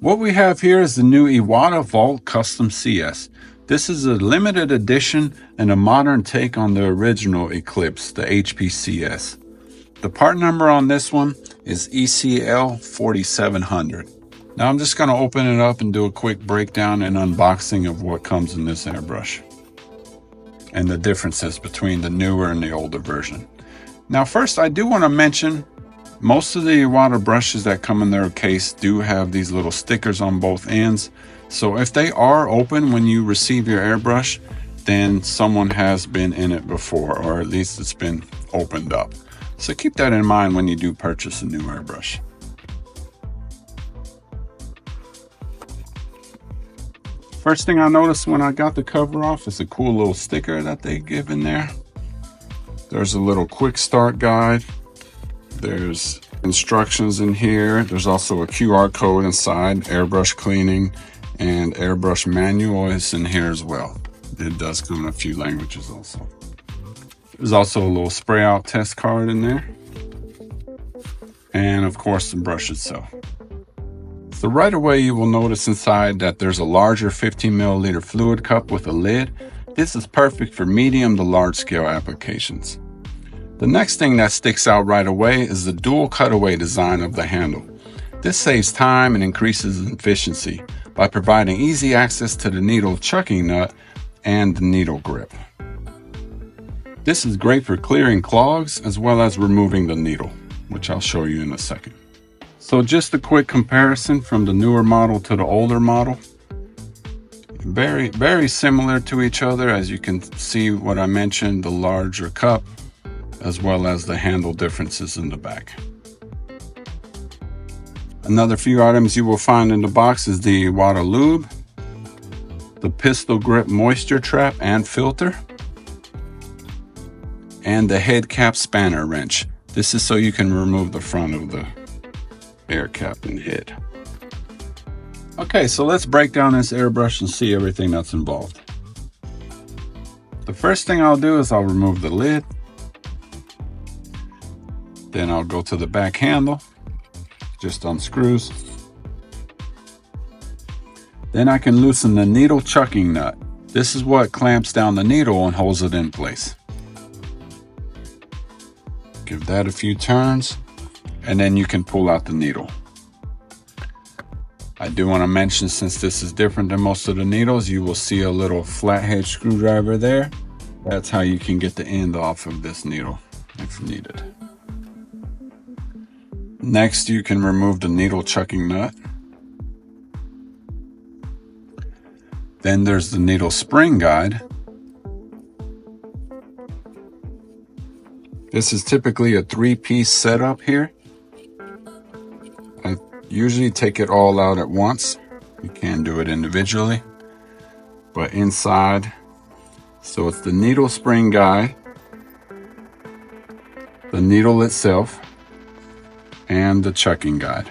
What we have here is the new Iwata Vault Kustom CS. This is a limited edition and a modern take on the original Eclipse, the HP-CS. The part number on this one is ECL 4700. Now I'm just going to open it up and do a quick breakdown and unboxing of what comes in this airbrush and the differences between the newer and the older version. Now first, I do want to mention most of the Iwata brushes that come in their case do have these little stickers on both ends. So if they are open when you receive your airbrush, then someone has been in it before, or at least it's been opened up. So keep that in mind when you do purchase a new airbrush. First thing I noticed when I got the cover off is a cool little sticker that they give in there. There's a little quick start guide. There's instructions in here. There's also a QR code inside, airbrush cleaning, and airbrush manual is in here as well. It does come in a few languages also. There's also a little spray out test card in there. And of course the brush itself. So right away you will notice inside that there's a larger 15 milliliter fluid cup with a lid. This is perfect for medium to large scale applications. The next thing that sticks out right away is the dual cutaway design of the handle. This saves time and increases efficiency by providing easy access to the needle chucking nut and the needle grip. This is great for clearing clogs as well as removing the needle, which I'll show you in a second. So just a quick comparison from the newer model to the older model. Very similar to each other, as you can see what I mentioned, the larger cup, as well as the handle differences in the back. Another few items you will find in the box is the Iwata lube, the pistol grip moisture trap and filter, and the head cap spanner wrench. This is so you can remove the front of the air cap and head. Okay, so let's break down this airbrush and see everything that's involved. The first thing I'll do is I'll remove the lid. Then I'll go to the back handle, just unscrews. Then I can loosen the needle chucking nut. This is what clamps down the needle and holds it in place. Give that a few turns, and then you can pull out the needle. I do want to mention, since this is different than most of the needles, you will see a little flathead screwdriver there. That's how you can get the end off of this needle if needed. Next, you can remove the needle chucking nut. Then there's the needle spring guide. This is typically a 3-piece setup here. I usually take it all out at once. You can do it individually, but inside, so it's the needle spring guide, the needle itself, and the chucking guide.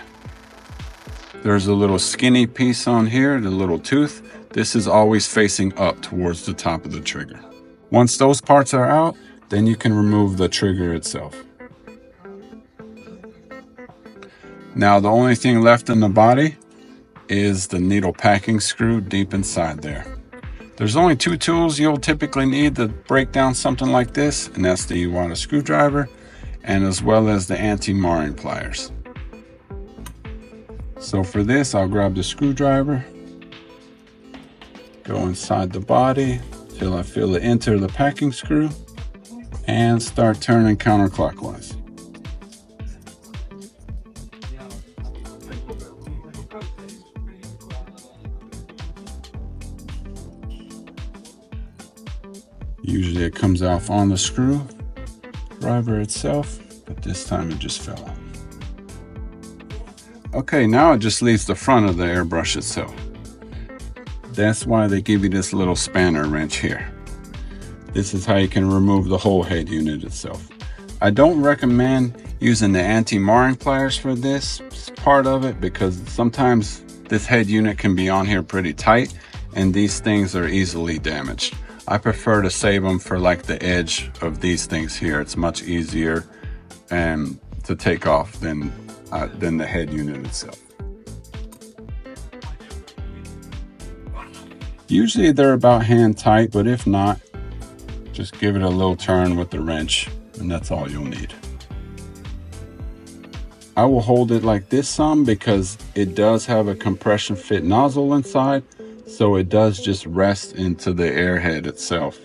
There's a little skinny piece on here, the little tooth. This is always facing up towards the top of the trigger. Once those parts are out, then you can remove the trigger itself. Now the only thing left in the body is the needle packing screw deep inside there. There's only 2 tools you'll typically need to break down something like this, and that's the Iwata screwdriver, and as well as the anti-marring pliers. So for this, I'll grab the screwdriver, go inside the body till I feel it enter the packing screw, and start turning counterclockwise. Usually it comes off on the screwdriver itself, but this time it just fell out. Okay, now it just leaves the front of the airbrush itself. That's why they give you this little spanner wrench here. This is how you can remove the whole head unit itself. I don't recommend using the anti-marring pliers for this part of it, because sometimes this head unit can be on here pretty tight and these things are easily damaged. I prefer to save them for like the edge of these things here. It's much easier to take off than the head unit itself. Usually they're about hand tight, but if not, just give it a little turn with the wrench and that's all you'll need. I will hold it like this some because it does have a compression fit nozzle inside, so it does just rest into the airhead itself.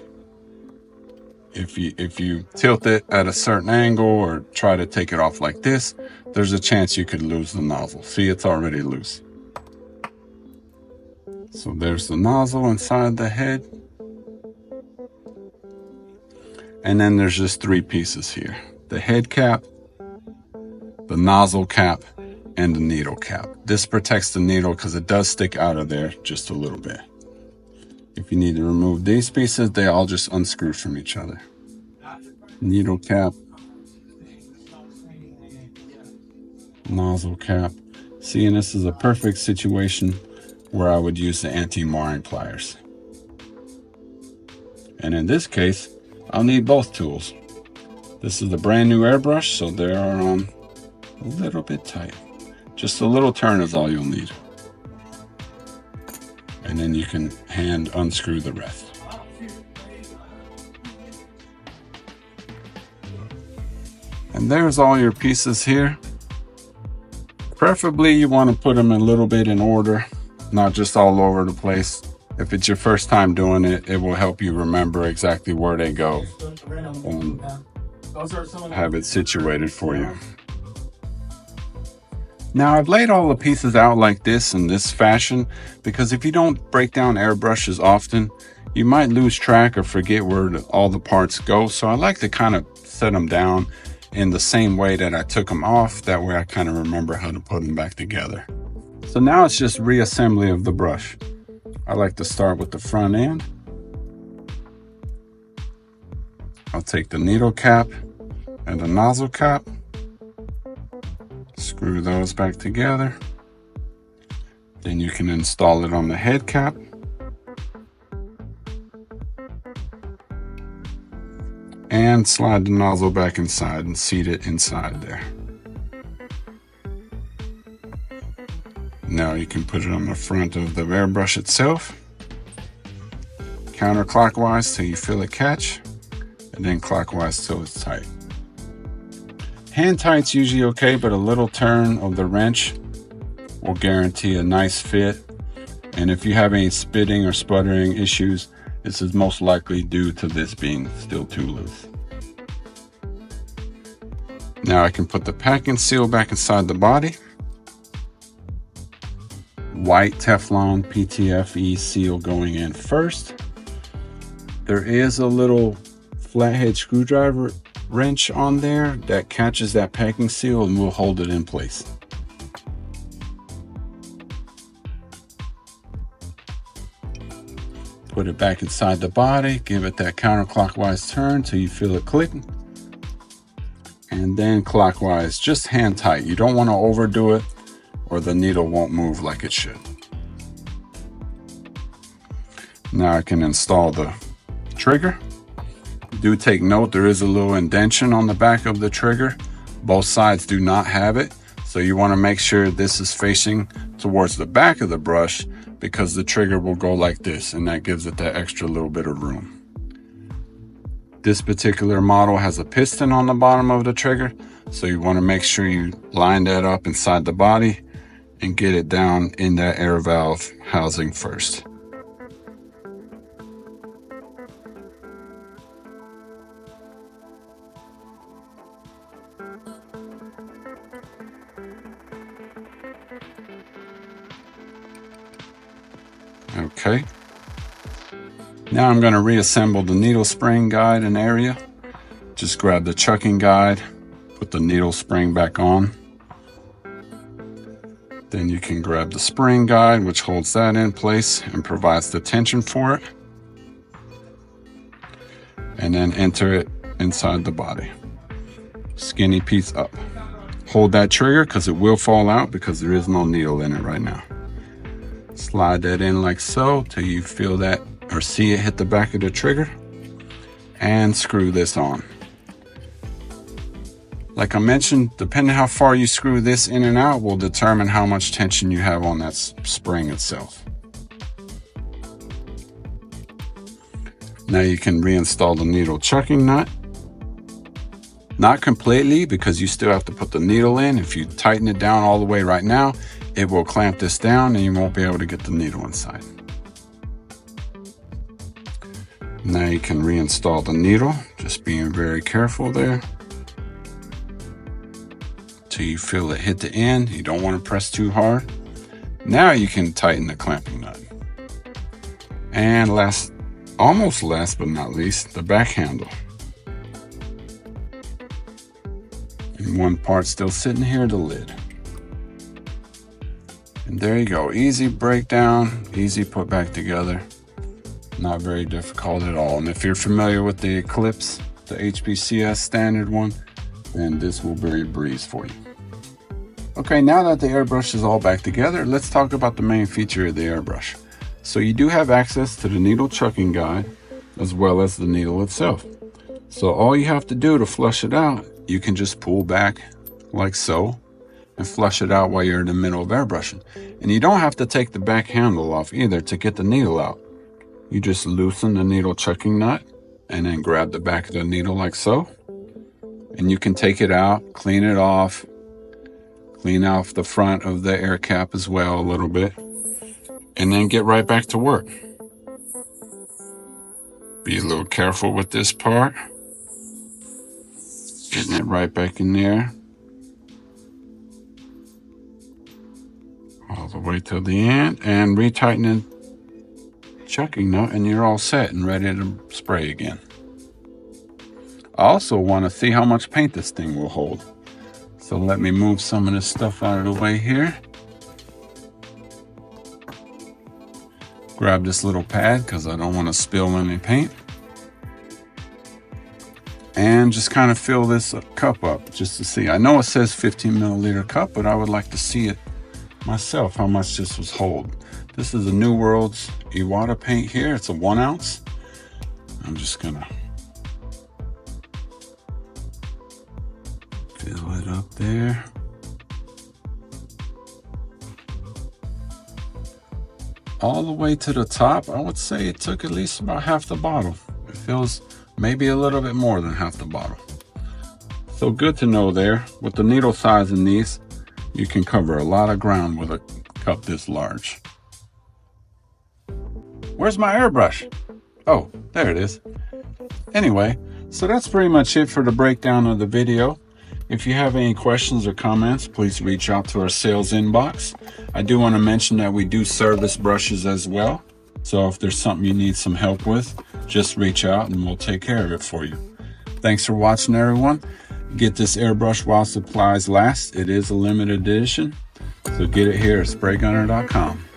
If you tilt it at a certain angle or try to take it off like this, there's a chance you could lose the nozzle. See, it's already loose. So there's the nozzle inside the head. And then there's just three pieces here: the head cap, the nozzle cap, and the needle cap. This protects the needle because it does stick out of there just a little bit. If you need to remove these pieces, they all just unscrew from each other. Needle cap, nozzle cap. See, and this is a perfect situation where I would use the anti-marring pliers. And in this case, I'll need both tools. This is a brand new airbrush, so they are on a little bit tight. Just a little turn is all you'll need. And then you can hand unscrew the rest. And there's all your pieces here. Preferably you want to put them a little bit in order, not just all over the place. If it's your first time doing it, it will help you remember exactly where they go and have it situated for you. Now I've laid all the pieces out like this in this fashion because if you don't break down airbrushes often, you might lose track or forget where all the parts go. So I like to kind of set them down in the same way that I took them off. That way I kind of remember how to put them back together. So now it's just reassembly of the brush. I like to start with the front end. I'll take the needle cap and the nozzle cap, screw those back together. Then you can install it on the head cap. And slide the nozzle back inside and seat it inside there. Now you can put it on the front of the airbrush itself, counterclockwise till you feel it catch, and then clockwise till it's tight. Hand tight's usually okay, but a little turn of the wrench will guarantee a nice fit. And if you have any spitting or sputtering issues, this is most likely due to this being still too loose. Now I can put the packing seal back inside the body. White Teflon PTFE seal going in first. There is a little flathead screwdriver wrench on there that catches that packing seal and will hold it in place. Put it back inside the body, give it that counterclockwise turn till you feel it click. And then clockwise, just hand tight. You don't want to overdo it or the needle won't move like it should. Now I can install the trigger. Do take note, there is a little indentation on the back of the trigger. Both sides do not have it. So you want to make sure this is facing towards the back of the brush because the trigger will go like this and that gives it that extra little bit of room. This particular model has a piston on the bottom of the trigger, so you want to make sure you line that up inside the body and get it down in that air valve housing first. Okay. Now I'm going to reassemble the needle spring guide and area. Just grab the chucking guide, put the needle spring back on. Then you can grab the spring guide, which holds that in place and provides the tension for it. And then enter it inside the body. Skinny piece up. Hold that trigger because it will fall out because there is no needle in it right now. Slide that in like so till you feel that or see it hit the back of the trigger and screw this on. Like I mentioned, depending how far you screw this in and out will determine how much tension you have on that spring itself. Now you can reinstall the needle chucking nut. Not completely, because you still have to put the needle in. If you tighten it down all the way right now, it will clamp this down and you won't be able to get the needle inside. Now you can reinstall the needle, just being very careful there. Till you feel it hit the end. You don't want to press too hard. Now you can tighten the clamping nut. And almost last but not least, the back handle. And one part still sitting here, the lid. And there you go, easy breakdown, easy put back together. Not very difficult at all. And if you're familiar with the Eclipse, the HP-CS standard one, then this will be a breeze for you. Okay, now that the airbrush is all back together, let's talk about the main feature of the airbrush. So you do have access to the needle chucking guide as well as the needle itself. So all you have to do to flush it out, you can just pull back like so and flush it out while you're in the middle of airbrushing. And you don't have to take the back handle off either to get the needle out. You just loosen the needle chucking nut and then grab the back of the needle like so. And you can take it out, clean it off, clean off the front of the air cap as well a little bit, and then get right back to work. Be a little careful with this part. Getting it right back in there. All the way to the end, and retightening chucking nut, and you're all set and ready to spray again. I also want to see how much paint this thing will hold. So let me move some of this stuff out of the way here. Grab this little pad because I don't want to spill any paint. And just kind of fill this cup up just to see. I know it says 15 milliliter cup, but I would like to see it myself, how much this was hold. This is a New World's Iwata paint here. It's a 1 ounce. I'm just gonna fill it up there. All the way to the top. I would say it took at least about half the bottle. It feels maybe a little bit more than half the bottle. So good to know there. With the needle size in these, you can cover a lot of ground with a cup this large. Where's my airbrush? Oh, there it is. Anyway, so that's pretty much it for the breakdown of the video. If you have any questions or comments, please reach out to our sales inbox. I do want to mention that we do service brushes as well. So if there's something you need some help with, just reach out and we'll take care of it for you. Thanks for watching, everyone. Get this airbrush while supplies last. It is a limited edition. So get it here at spraygunner.com.